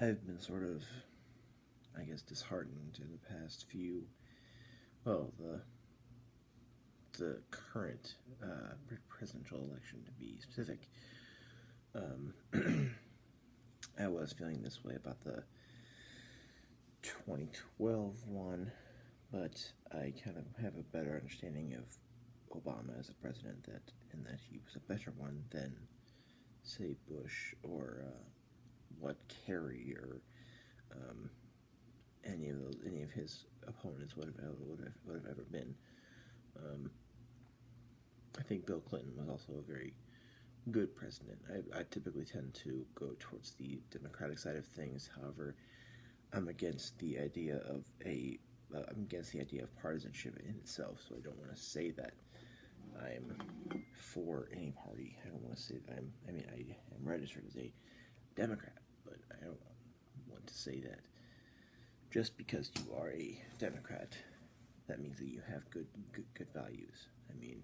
I've been sort of, I guess, disheartened in the past few. Well, the current presidential election, to be specific. Um, I was feeling this way about the 2012 one, but I kind of have a better understanding of Obama as a president, that he was a better one than, say, Bush or what Kerry or um, any of his opponents would have ever been. Um, I think Bill Clinton was also a very good president. I typically tend to go towards the Democratic side of things. However, I'm against the idea of partisanship in itself. So I don't want to say that I'm for any party. I don't want to say that I am registered as a Democrat, but I don't want to say that just because you are a Democrat, that means that you have good values. I mean,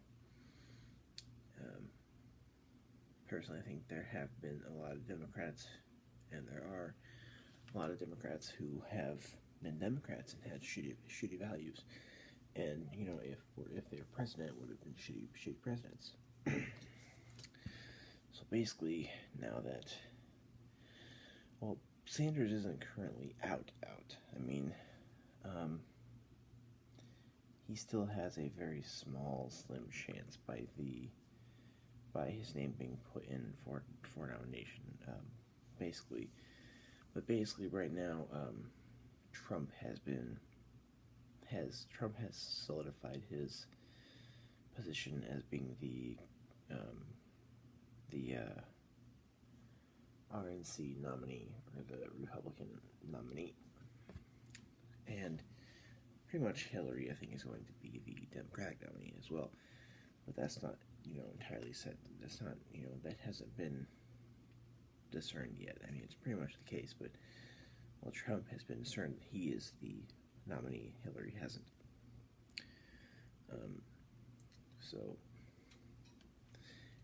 um, personally, I think there have been a lot of Democrats, and there are a lot of Democrats who have been Democrats and had shitty values. And if their president would have been shitty presidents. So basically, now that, well, Sanders isn't currently out. I mean, he still has a very small, slim chance by his name being put in for nomination. Basically, but basically, right now, Trump has solidified his position as being the RNC nominee, or the Republican nominee, and pretty much Hillary, I think, is going to be the Democratic nominee as well. But that's not entirely set. That's not that hasn't been discerned yet. I mean, it's pretty much the case, but while Trump has been discerned, he is the nominee. Hillary hasn't. So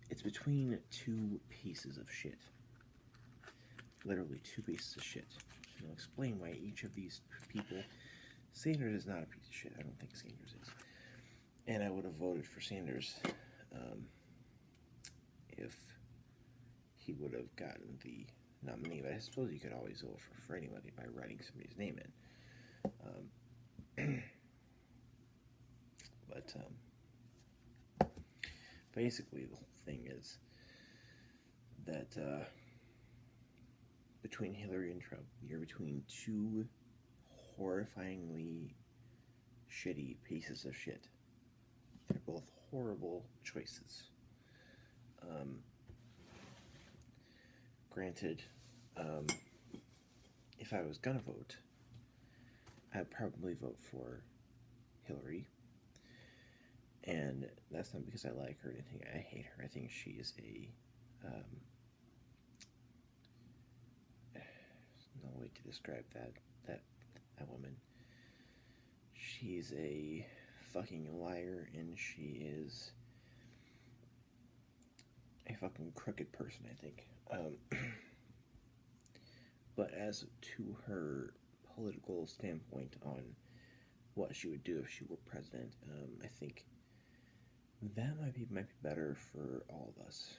it's between two pieces of shit. Literally two pieces of shit. And I'll explain why each of these people. Sanders is not a piece of shit. I don't think Sanders is. And I would have voted for Sanders if he would have gotten the nominee. But I suppose you could always vote for anybody by writing somebody's name in. But basically, the whole thing is that between Hillary and Trump, you're between two horrifyingly shitty pieces of shit. They're both horrible choices. Granted, if I was gonna vote, I'd probably vote for Hillary. And that's not because I like her or anything. I hate her. I think she is no way to describe that woman. She's a fucking liar, and she is a fucking crooked person, I think. But as to her political standpoint on what she would do if she were president, I think that might be better for all of us.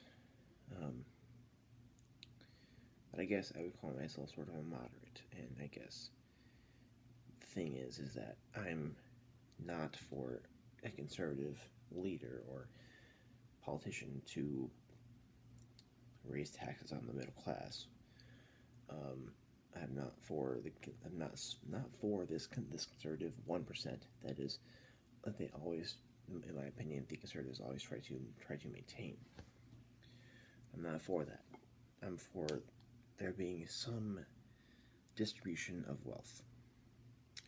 But I guess I would call myself sort of a moderate, and I guess the thing is that I'm not for a conservative leader or politician to raise taxes on the middle class. I'm not for this conservative 1% that is that they always, in my opinion, the conservatives always try to maintain. I'm not for that. I'm for there being some distribution of wealth,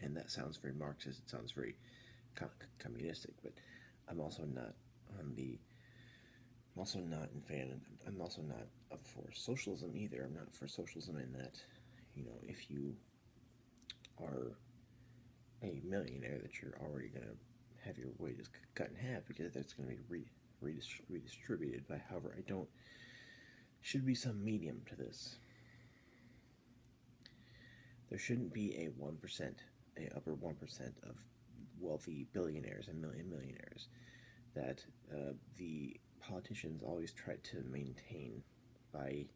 and that sounds very Marxist. It sounds very communistic, but I'm also not I'm also not up for socialism either. I'm not for socialism in that, if you are a millionaire, that you're already going to have your wages cut in half, because that's going to be redistributed by however. Should be some medium to this. there shouldn't be a 1%, a upper 1% of wealthy billionaires and millionaires that the politicians always try to maintain by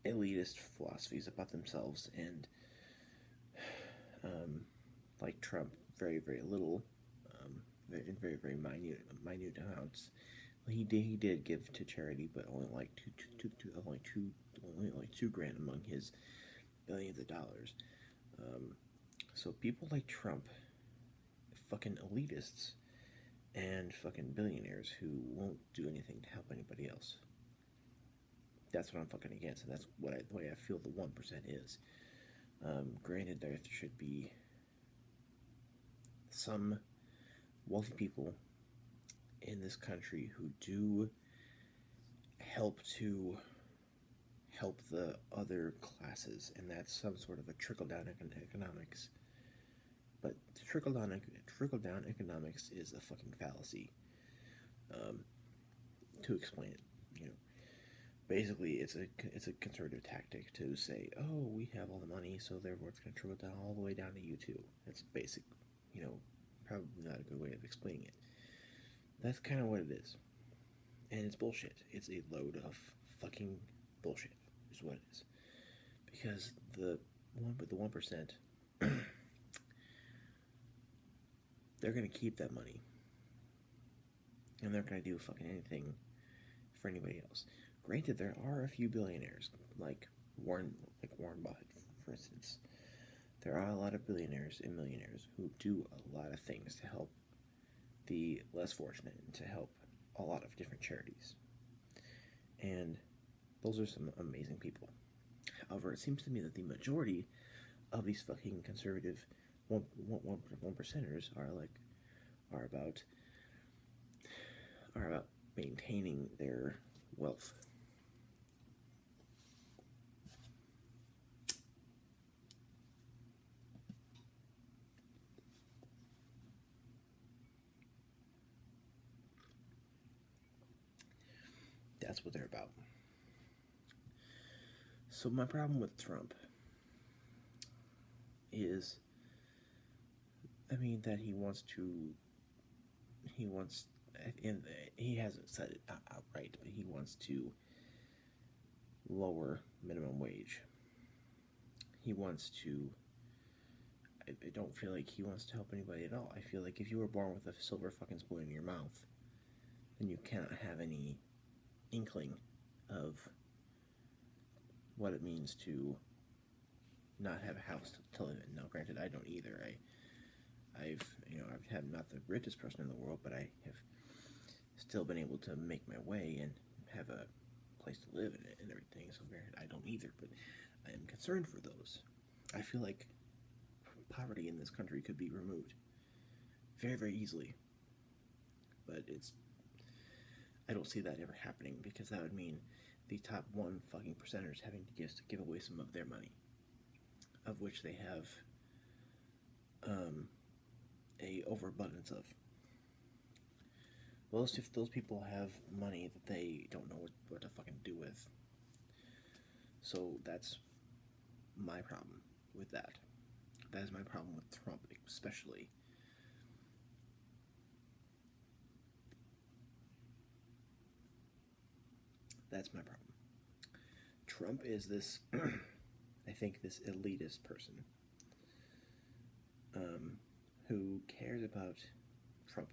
elitist philosophies about themselves, and like Trump, very little, in very minute amounts. He did give to charity, but only like only like $2,000 among his billions of dollars. So people like Trump, fucking elitists, and fucking billionaires who won't do anything to help anybody else. That's what I'm fucking against, and that's the way I feel the 1% is. Granted, there should be some wealthy people in this country who do help the other classes, and that's some sort of a trickle-down economics. But trickle-down economics is a fucking fallacy. To explain it, basically it's a conservative tactic to say, oh, we have all the money, so therefore it's going to trickle down all the way down to you too. That's basic, probably not a good way of explaining it. That's kind of what it is, and it's bullshit. It's a load of fucking bullshit, is what it is. Because the 1%, they're going to keep that money, and they're going to do fucking anything for anybody else. Granted, there are a few billionaires, like Warren Buffett, for instance. There are a lot of billionaires and millionaires who do a lot of things to help the less fortunate and to help a lot of different charities. And those are some amazing people. However, it seems to me that the majority of these fucking conservative one percenters are about maintaining their wealth. That's what they're about. So my problem with Trump is, that and he hasn't said it outright, but he wants to lower minimum wage. He wants to, I don't feel like he wants to help anybody at all. I feel like if you were born with a silver fucking spoon in your mouth, then you cannot have any inkling of what it means to not have a house to live in. Now, granted, I don't either. I'm not the richest person in the world, but I have still been able to make my way and have a place to live in it and everything. So, granted, I don't either, but I am concerned for those. I feel like poverty in this country could be removed very easily, but I don't see that ever happening, because that would mean the top one fucking percenters having to give away some of their money, of which they have a overabundance of. Well, if those people have money that they don't know what to fucking do with. So that's my problem with that. That is my problem with Trump, especially. That's my problem. Trump is this, I think, this elitist person who cares about Trump.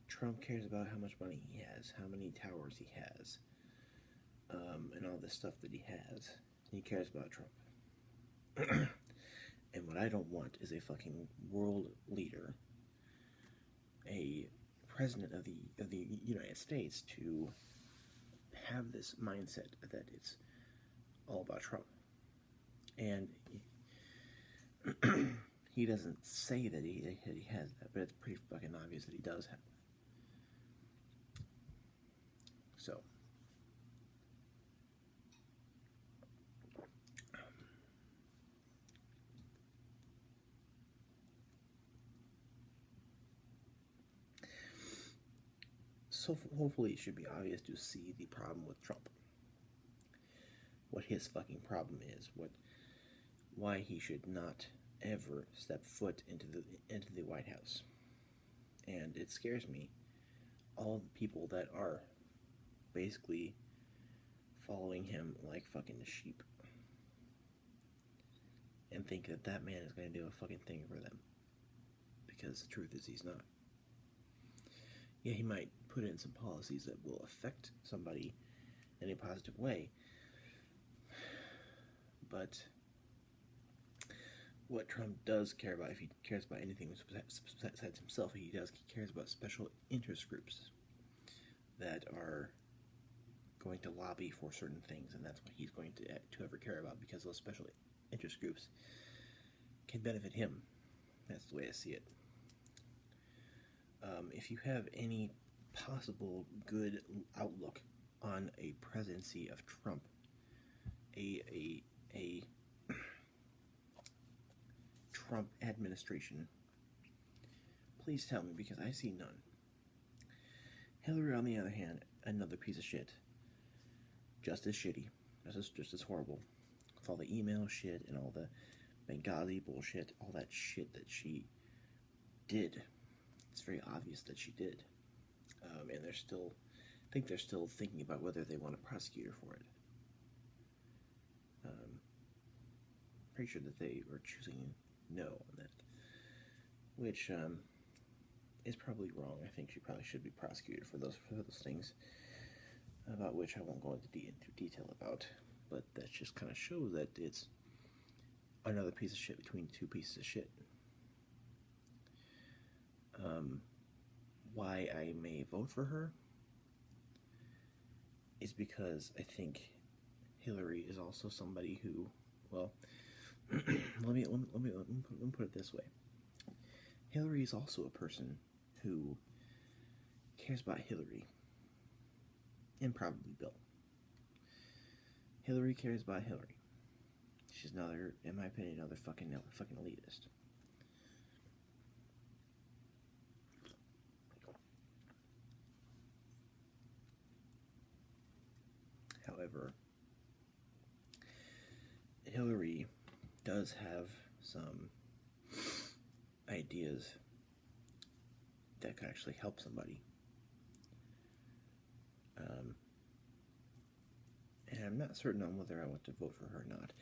Trump cares about how much money he has, how many towers he has, and all this stuff that he has. He cares about Trump. And what I don't want is a fucking world leader, a president of the United States, to have this mindset that it's all about Trump. And he doesn't say that he has that, but it's pretty fucking obvious that he does have that. So hopefully it should be obvious to see the problem with Trump. what his fucking problem is, why he should not ever step foot into the White House. And it scares me, all the people that are basically following him like fucking sheep and think that that man is going to do a fucking thing for them, because the truth is he's not. Yeah, he might put in some policies that will affect somebody in a positive way, but what Trump does care about, if he cares about anything besides himself, he cares about special interest groups that are going to lobby for certain things, and that's what he's going to ever care about, because those special interest groups can benefit him. That's the way I see it. If you have any possible good outlook on a presidency of Trump, a Trump administration, please tell me, because I see none. Hillary, on the other hand, another piece of shit. Just as shitty. Just as horrible. With all the email shit and all the Benghazi bullshit, all that shit that she did. It's very obvious that she did. And I think they're still thinking about whether they want to prosecute her for it. Pretty sure that they were choosing no on that, which is probably wrong. I think she probably should be prosecuted for those things, about which I won't go into detail about. But that just kind of shows that it's another piece of shit between two pieces of shit. Why I may vote for her is because I think Hillary is also somebody who, well, let me put it this way. Hillary is also a person who cares about Hillary, and probably Bill. Hillary cares about Hillary. She's another, in my opinion, another fucking elitist. However, Hillary does have some ideas that could actually help somebody. And I'm not certain on whether I want to vote for her or not.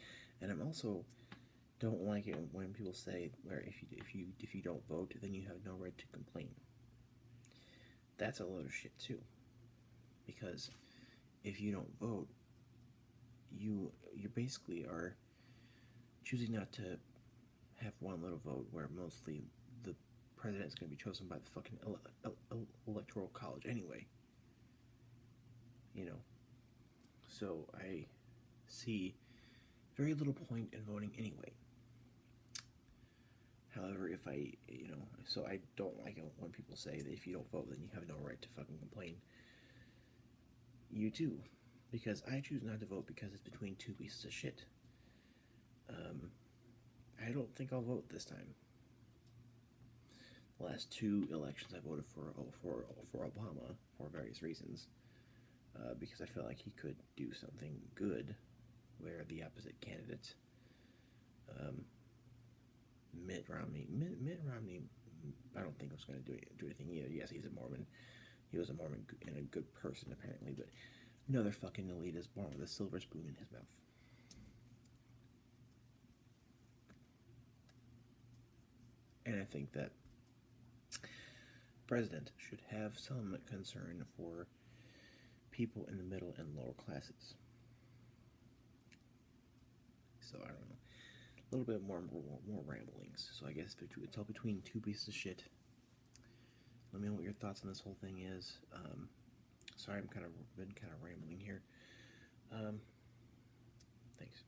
And I'm also don't like it when people say, where if you don't vote, then you have no right to complain. That's a load of shit too. Because if you don't vote, you basically are choosing not to have one little vote, where mostly the president is going to be chosen by the fucking electoral college anyway. You know, so I see very little point in voting anyway. However, if so I don't like it when people say that if you don't vote, then you have no right to fucking complain. You do, because I choose not to vote because it's between two pieces of shit. I don't think I'll vote this time. The last two elections I voted for Obama for various reasons, because I feel like he could do something good, where the opposite candidate, Mitt Romney, I don't think was going to do anything either. Yes, he's a Mormon. He was a Mormon and a good person apparently, but another fucking elitist born with a silver spoon in his mouth. And I think that president should have some concern for people in the middle and lower classes. So I don't know, a little bit more ramblings. So I guess it's all between two pieces of shit. Let me know what your thoughts on this whole thing is. Sorry, been kind of rambling here. Thanks.